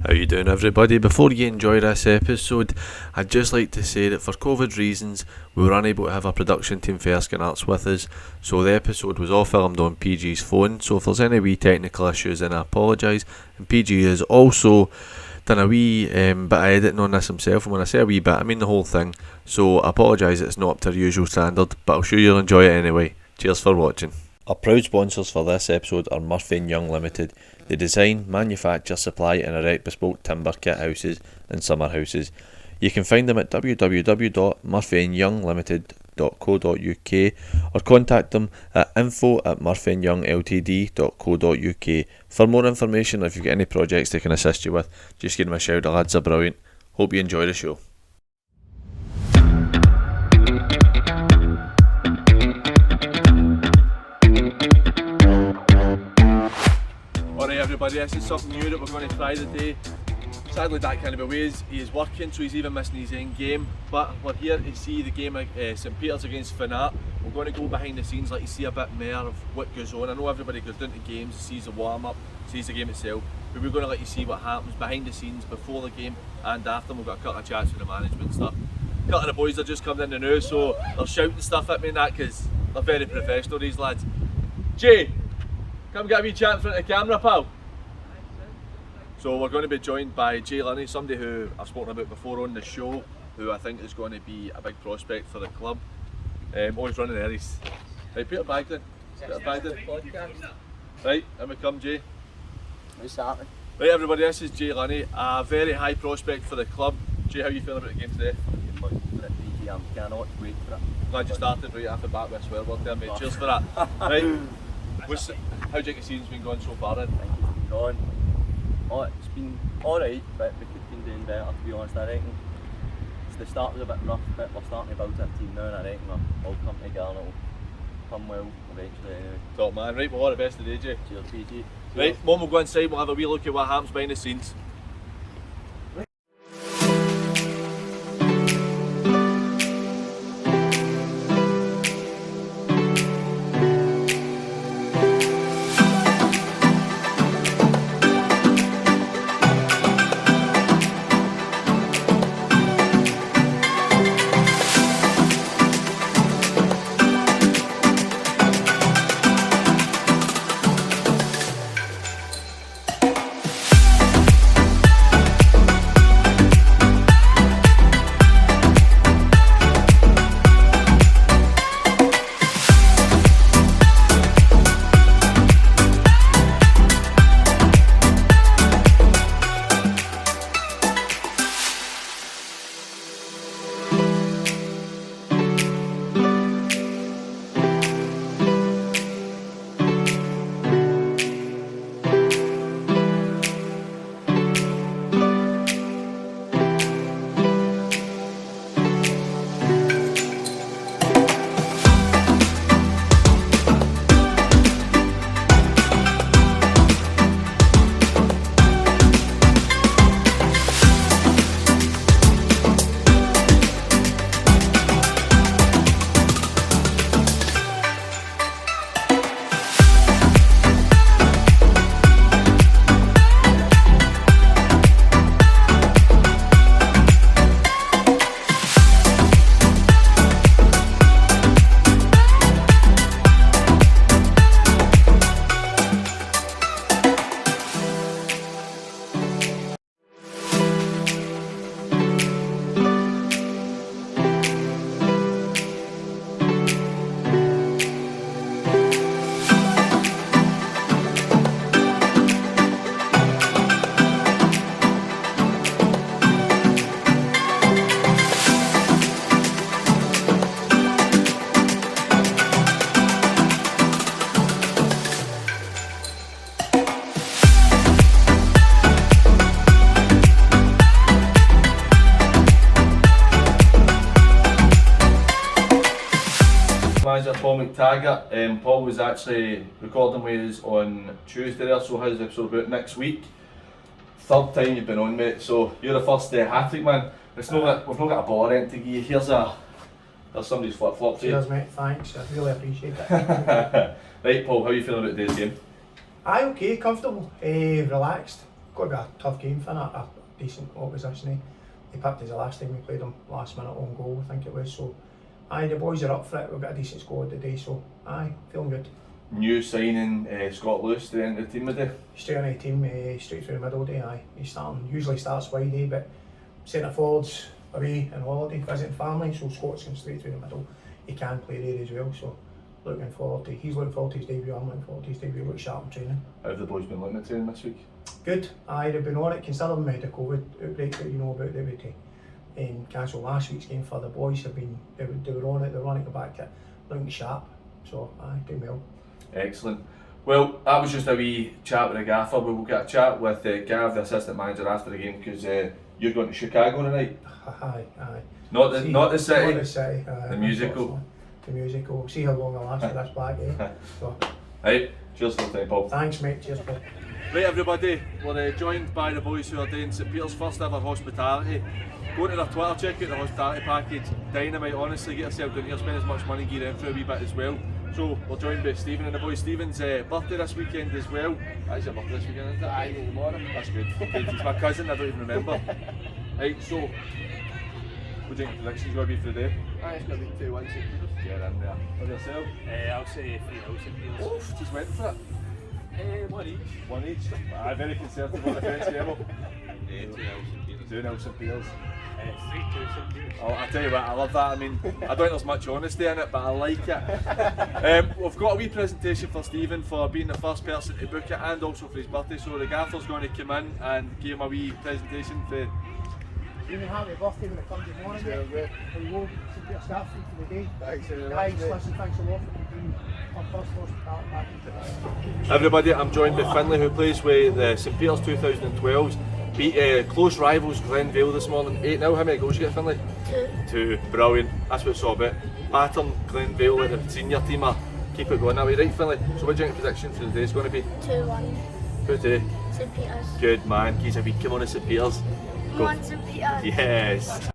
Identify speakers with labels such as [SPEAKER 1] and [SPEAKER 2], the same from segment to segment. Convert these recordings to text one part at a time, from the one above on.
[SPEAKER 1] How you doing, everybody? Before you enjoy this episode, I'd just like to say that for COVID reasons we were unable to have a production team for Finnart with us, so the episode was all filmed on PG's phone. So if there's any wee technical issues, then I apologise. And PG has also done a wee bit of editing on this himself, and when I say a wee bit I mean the whole thing, so I apologise it's not up to our usual standard, but I'm sure you'll enjoy it anyway. Cheers for watching. Our proud sponsors for this episode are Murphy & Young Limited. They design, manufacture, supply and erect bespoke timber kit houses and summer houses. You can find them at www.murphyandyounglimited.co.uk or contact them at info@murphyandyoungltd.co.uk. For more information, if you've got any projects they can assist you with, just give them a shout. The lads are brilliant. Hope you enjoy the show. Alright everybody, this is something new that we're going to try today. Sadly Dad can't be away, he is working, so he's even missing his end game, but we're here to see the game of St Peter's against Finnart. We're going to go behind the scenes, let you see a bit more of what goes on. I know everybody goes down to games, sees the warm up, sees the game itself, but we're going to let you see what happens behind the scenes before the game and after. We've got a couple of chats with the management and stuff. A couple of the boys are just coming in now, so they're shouting stuff at me and that because they're very professional, these lads. Jay, come get a wee chat in front of the camera, pal. So we're going to be joined by Jay Linney, somebody who I've spoken about before on the show, who I think is going to be a big prospect for the club. Always running there, he's... Right, Peter Bagden. Peter Bagden. Right, in we come, Jay.
[SPEAKER 2] What's happening?
[SPEAKER 1] Right everybody, this is Jay Linney, a very high prospect for the club. Jay, how are you feeling about the game today?
[SPEAKER 2] I cannot wait for it.
[SPEAKER 1] Glad you started right after back with a swear word there, mate. Cheers for that. Right, how do you think the season's been going so far then?
[SPEAKER 2] I think it's been gone. Oh, it's been alright, but we could have been doing better, to be honest. I reckon the start was a bit rough, but we're starting to build a team now, and I reckon we'll come together and it'll come well eventually anyway.
[SPEAKER 1] Top man. Right, well all the best today, Jay.
[SPEAKER 2] Cheers, PG.
[SPEAKER 1] Right, one we'll go inside, we'll have a wee look at what happens behind the scenes. Manager Paul McTaggart. Paul was actually recording with us on Tuesday there, so his episode about next week. Third time you've been on, mate, so you're the first hat-trick man. It's not we've not got a ball or anything to give you. There's somebody's flip-flop to you.
[SPEAKER 3] Cheers mate, thanks, I really appreciate it.
[SPEAKER 1] Right Paul, how are you feeling about today's game?
[SPEAKER 3] Aye, okay, comfortable, relaxed, got to be a tough game for Finnart, a decent opposition. He picked us the last time we played him, last minute on goal I think it was. So aye, the boys are up for it. We've got a decent squad today, so aye, feeling good.
[SPEAKER 1] New signing Scott Lewis to the end of the team today.
[SPEAKER 3] Straight on the team, straight through the middle day. Aye, he's usually starts wide, but centre forwards away on holiday visiting family, so Scott's going straight through the middle. He can play there as well, so he's looking forward to his debut. I'm looking forward to his debut. Look sharp in training.
[SPEAKER 1] How have the boys been looking at training this week?
[SPEAKER 3] Good. Aye, they've been on it. Considering the COVID outbreak that you know about, they would cancel last week's game for the boys. They were on it. They were running it back at looking sharp. So aye, doing well.
[SPEAKER 1] Excellent. Well, that was just a wee chat with the gaffer. We will get a chat with Gav, the assistant manager, after the game because you're going to Chicago tonight.
[SPEAKER 3] Aye.
[SPEAKER 1] Not the city.
[SPEAKER 3] Not the city.
[SPEAKER 1] The musical.
[SPEAKER 3] The musical. See how long it lasts with this bag, So.
[SPEAKER 1] Right. Cheers for the time, Paul.
[SPEAKER 3] Thanks, mate. Cheers, Paul.
[SPEAKER 1] Right, everybody. We're joined by the boys who are doing St Peter's first ever hospitality. Go to their Twitter, check out the hospitality package. Dynamite, honestly, get yourself down here, spend as much money, gear in for a wee bit as well. So we're joined by Stephen and the boys. Stephen's birthday this weekend as well. That's your birthday this weekend, isn't it?
[SPEAKER 2] Aye, tomorrow.
[SPEAKER 1] That's good. He's my cousin, I don't even remember. Right, so what do you think the prediction's going to be for the day?
[SPEAKER 2] Aye, it's going to be 2-1 St Peter's.
[SPEAKER 1] Get in there. What yourself?
[SPEAKER 4] I'll say 3-0 St Peter's.
[SPEAKER 1] Oof, just went for it.
[SPEAKER 4] One each.
[SPEAKER 1] One each. Aye, very conservative on the fence level.
[SPEAKER 4] 2-0 St Peter's.
[SPEAKER 1] 2-0 St Peter's.
[SPEAKER 4] 3-2 St Peter's.
[SPEAKER 1] Oh, I tell you what, I love that. I mean, I don't think there's much honesty in it, but I like it. We've got a wee presentation for Stephen for being the first person to book it and also for his birthday. So the gaffer's going to come in and give him a wee presentation for.
[SPEAKER 3] Stephen, happy birthday when it comes this morning, mate. There you go, St Peter's staff for the day.
[SPEAKER 1] Thanks,
[SPEAKER 3] Guys, listen, thanks a lot for being our first hospitality package.
[SPEAKER 1] Everybody, I'm joined by Finlay, who plays with St Peter's 2012s. Beat close rivals Glenvale this morning. 8-0. How many goals you get, Finlay?
[SPEAKER 5] 2.
[SPEAKER 1] 2. Brilliant. That's what it's all about. Pattern Glenvale and the senior team keep it going that way, right, Finlay? So what do you think the prediction for the day is going to be?
[SPEAKER 5] 2-1
[SPEAKER 1] Who today?
[SPEAKER 5] St Peter's.
[SPEAKER 1] Good man. Keys a wee come on to St Peter's.
[SPEAKER 5] Come on St Peter's.
[SPEAKER 1] Yes.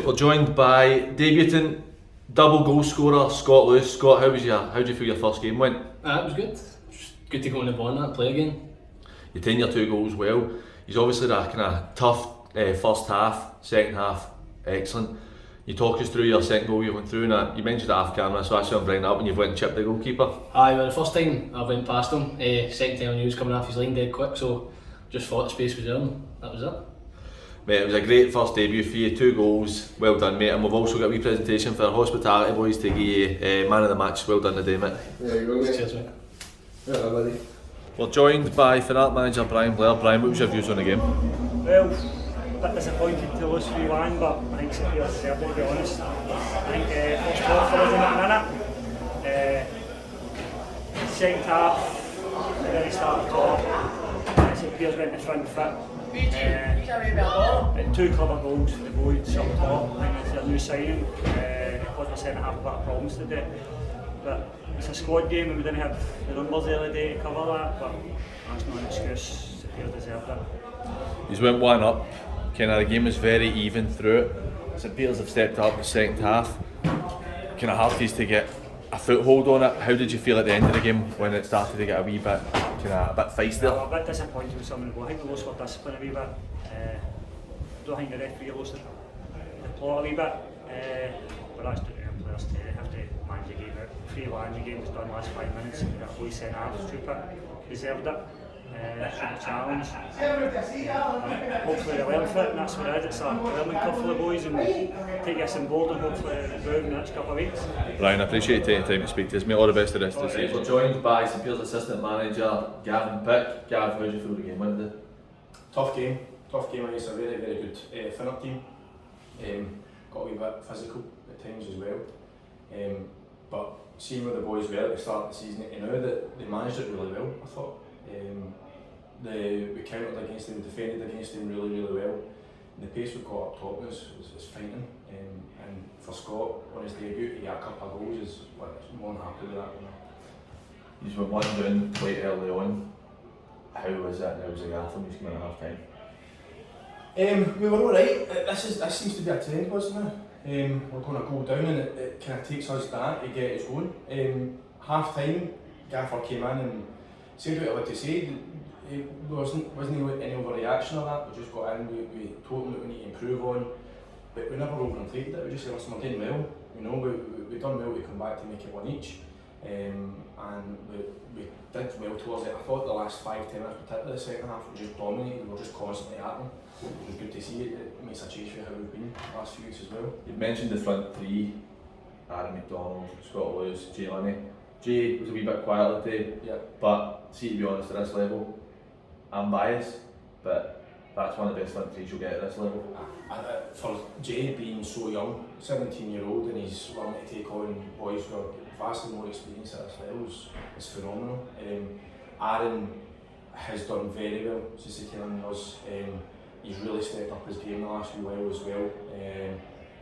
[SPEAKER 1] We're joined by debutant double goal scorer Scott Lewis. Scott, how do you feel your first game went?
[SPEAKER 6] It was good. Just good to go on the ball and play again.
[SPEAKER 1] You taken your 2 goals well. He's obviously that kind of tough first half, second half excellent. You talk us through your second goal you went through, and you mentioned it off camera, so that's what I'm bringing up when you've went and chipped the goalkeeper.
[SPEAKER 6] Aye, well, the first time I went past him, second time I knew he was coming off his line dead quick, so just thought the space was there and that was it.
[SPEAKER 1] Mate, it was a great first debut for you, 2 goals, well done mate, and we've also got a wee presentation for our hospitality boys to give you man of the match. Well done today mate.
[SPEAKER 7] There you go, mate.
[SPEAKER 6] Cheers, mate.
[SPEAKER 7] Yeah, buddy.
[SPEAKER 1] We're joined by Finnart manager Brian Blair. Brian, what was your views on the game?
[SPEAKER 4] Well, a bit disappointed to lose 3-1, but I think St Pierre's deserved it, to be honest. I think first half for us in that minute. Second half, we really started top. St Pierre's went in the front foot. 2 clever goals for the boys up top. I think it's a new signing. Because we're centre half a bit of problems today. But it's a squad game and we didn't have the numbers the other day to cover that, but that's not an excuse. St Pierre deserved it.
[SPEAKER 1] He's went 1 up. The game was very even through it. St Pierre's have stepped up the second half. Hard for you to get a foothold on it. How did you feel at the end of the game when it started to get a wee bit, a bit feisty?
[SPEAKER 4] I'm a bit disappointed with some of the goals. I think we lost our discipline a wee bit. I don't think the referee lost the plot a wee bit. But that's down to the players too. They have to manage the game out. 3-1, the game was done last 5 minutes. That boy centre half stupid. Deserved it. Should be challenged. Hopefully they learn from it, and that's what it is. It's a learning curve for the boys, and take this on board and hopefully improve in the next couple of weeks.
[SPEAKER 1] Brian, I appreciate you taking time to speak to us, mate. All the best the rest of the season. We're joined by St Pierre's assistant manager Gavin Pick. Gav, how did you feel the game went?
[SPEAKER 3] Tough game against a very, very good Finnart team. Got a wee bit physical at times as well. But seeing where the boys were at the start of the season, you know that they managed it really well, I thought. We countered against them, defended against them really, really well. And the pace we got up top was frightening. And for Scott, on his debut, he got a couple of goals. He's more than happy with that.
[SPEAKER 1] He's went 1 down quite early on. How was that? How was the gaffer when he's coming at half time?
[SPEAKER 3] We were alright. This seems to be a trend, wasn't it? We're going to go down and it kind of takes us down to get us going. Half time, Gaffer came in and said what he had to say. There wasn't any overreaction or that. We just got in, we told him that we need to improve on, but we never overinflated it. We just said, listen, we're doing well. We done well to come back to make it 1 each. And we did well towards it. I thought the last 5-10 minutes, particularly the second half, we just dominated. We were just constantly at them. It was good to see. It makes a change for how we've been the last few weeks as well.
[SPEAKER 1] You've mentioned the front 3, Aaron McDonald, Scott Lewis, Jay Linney. Jay was a wee bit quiet today,
[SPEAKER 3] yeah.
[SPEAKER 1] But see, to be honest, at this level, I'm biased, but that's one of the best front 3s you'll get at this level.
[SPEAKER 3] For Jay being so young, 17-year-old, and he's willing to take on boys who are vastly more experienced at this level is phenomenal. Aaron has done very well since he came in with us. He's really stepped up his game the last few while as well.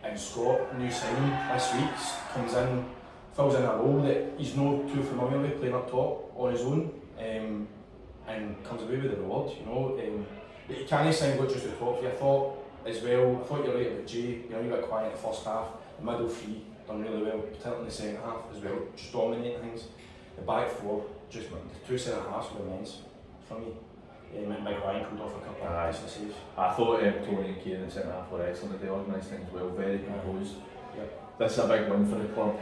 [SPEAKER 3] And Scott, new signing this week, comes in, fills in a role that he's not too familiar with, playing up top on his own, and comes away with the reward. He can't sign good just the top three. I thought you're right about Jay. You got quiet in the first half. The middle 3 done really well, particularly in the second half as well, just dominating things. The back 4, just the 2 centre halves were immense for me. And Big Ryan pulled off a couple of decent saves.
[SPEAKER 1] I thought Tony and Kieran in the centre half were excellent. They organised things well, very composed.
[SPEAKER 3] Yep.
[SPEAKER 1] This is a big win for the club.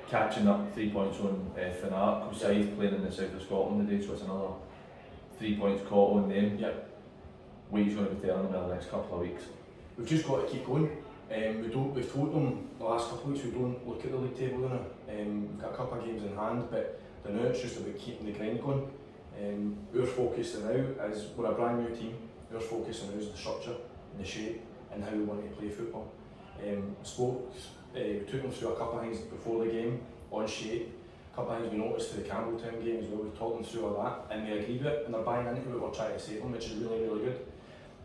[SPEAKER 1] Catching up 3 points on Finnart, who's playing in the south of Scotland today, so it's another 3 points caught on them.
[SPEAKER 3] Yep.
[SPEAKER 1] Wade's going to be telling them in the next couple of weeks.
[SPEAKER 3] We've just got to keep going. We've told them the last couple of weeks we don't look at the league table now. We've got a couple of games in hand, but now it's just about keeping the grind going. Our focus now is, we're a brand new team, our focus now is the structure and the shape and how we want to play football. We took them through a couple of things before the game on shape, a couple of things we noticed for the Campbelltown game as well. We talked them through all that and they agreed with it and they're buying into what we're trying to say to them, which is really, really good.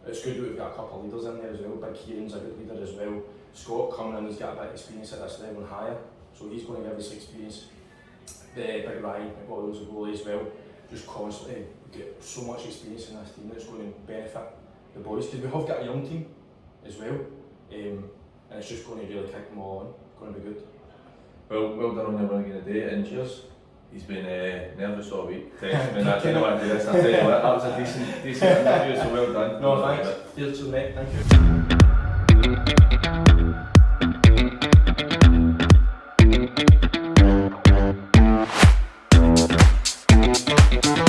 [SPEAKER 3] It's good that we've got a couple of leaders in there as well. Big Kieran's a good leader as well. Scott coming in, he's got a bit of experience at this level and higher, so he's going to give us experience. Big Ryan, we've got those goalie as well. Just constantly get so much experience in this team that's going to benefit the boys, because we have got a young team as well. And
[SPEAKER 7] and it's just going to really kick them all in. Going to be good.
[SPEAKER 1] Well done on your run again today, and cheers. He's been nervous all week. Texting me and I didn't want to do this. I tell you what, that was a decent interview, so well done.
[SPEAKER 7] No, thanks. Cheers to mate. Thank you.